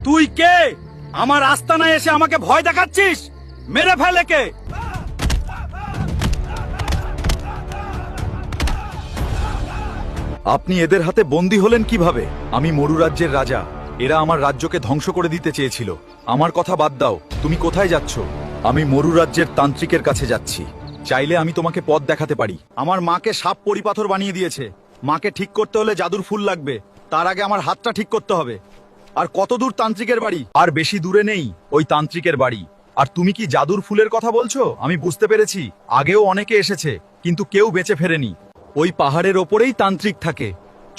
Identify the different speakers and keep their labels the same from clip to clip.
Speaker 1: তুই কে? আমার আস্তানায় এসে আমাকে ভয় দেখাচ্ছিস? মেরে ফেল একে।
Speaker 2: আপনি এদের হাতে বন্দী হলেন কিভাবে? আমি মরু রাজ্যের রাজা। এরা আমার রাজ্যকে ধ্বংস করে দিতে চেয়েছিল। আমার কথা বাদ দাও, তুমি কোথায় যাচ্ছ? আমি মরু রাজ্যের তান্ত্রিকের কাছে যাচ্ছি। চাইলে আমি তোমাকে পথ দেখাতে পারি। আমার মাকে সাপ পরিপাথর বানিয়ে দিয়েছে। মাকে ঠিক করতে হলে জাদুর ফুল লাগবে। তার আগে আমার হাতটা ঠিক করতে হবে। আর কত দূর তান্ত্রিকের বাড়ি? আর বেশি দূরে নেই, ওই তান্ত্রিকের বাড়ি। আর তুমি কি জাদুর ফুলের কথা বলছো? আমি বুঝতে পেরেছি, আগেও অনেকে এসেছে, কিন্তু কেউ বেঁচে ফেরেনি। ওই পাহাড়ের ওপরেই তান্ত্রিক থাকে।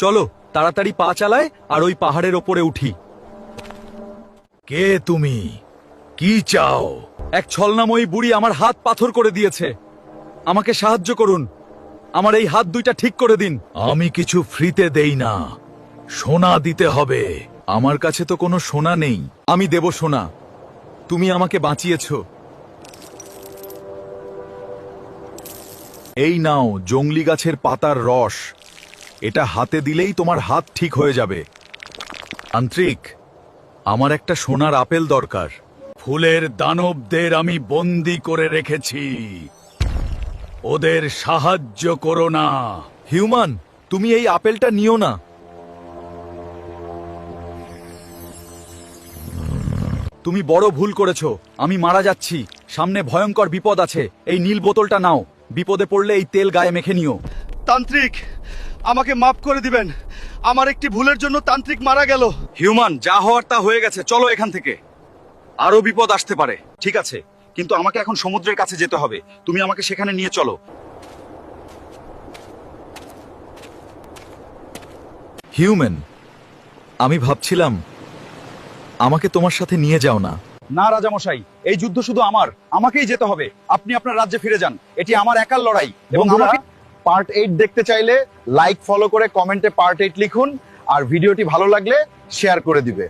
Speaker 2: চলো তাড়াতাড়ি পা চালায় আর ওই পাহাড়ের ওপরে উঠি। কে তুমি? কি চাও? এক ছলনাময়ী বুড়ি আমার হাত পাথর করে দিয়েছে। আমাকে সাহায্য করুন। আমার এই হাত দুইটা ঠিক করে দিন। আমি কিছু ফ্রিতে দেই না, সোনা দিতে হবে। আমার কাছে তো কোনো সোনা নেই। আমি দেব সোনা। তুমি আমাকে বাঁচিয়েছো। এই নাও জংলি গাছের পাতার রস। এটা হাতে দিলেই তোমার হাত ঠিক হয়ে যাবে। তান্ত্রিক, আমার একটা সোনার আপেল দরকার। ফুলের দানবদের আমি বন্দি করে রেখেছি, ওদের সাহায্য করো না। হিউম্যান, তুমি এই আপেলটা নিও না। তুমি বড় ভুল করেছো। আমি মারা যাচ্ছি। সামনে ভয়ঙ্কর বিপদ আছে। এই নীল বোতলটা নাও। বিপদে পড়লে এই তেল গায়ে মেখে নিও।
Speaker 1: তান্ত্রিক, আমাকে মাফ করে দিবেন। আমার একটি ভুলের জন্য তান্ত্রিক মারা গেল। হিউম্যান, যা হওয়ার তা হয়ে গেছে। চলো এখান থেকে। আরো বিপদ আসতে পারে। ঠিক আছে, কিন্তু আমাকে এখন সমুদ্রের কাছে যেতে হবে। তুমি আমাকে সেখানে নিয়ে চলো।
Speaker 2: হিউম্যান, আমি ভাবছিলাম আমাকে তোমার সাথে নিয়ে যাও না।
Speaker 1: না রাজামশাই, এই যুদ্ধ শুধু আমার। আমাকেই যেতে হবে। আপনি আপনার রাজ্যে ফিরে যান। এটি আমার একার লড়াই। এবং আমাকে পার্ট 8 দেখতে চাইলে লাইক, ফলো করে কমেন্টে পার্ট 8 লিখুন। আর ভিডিওটি ভালো লাগলে শেয়ার করে দিবে।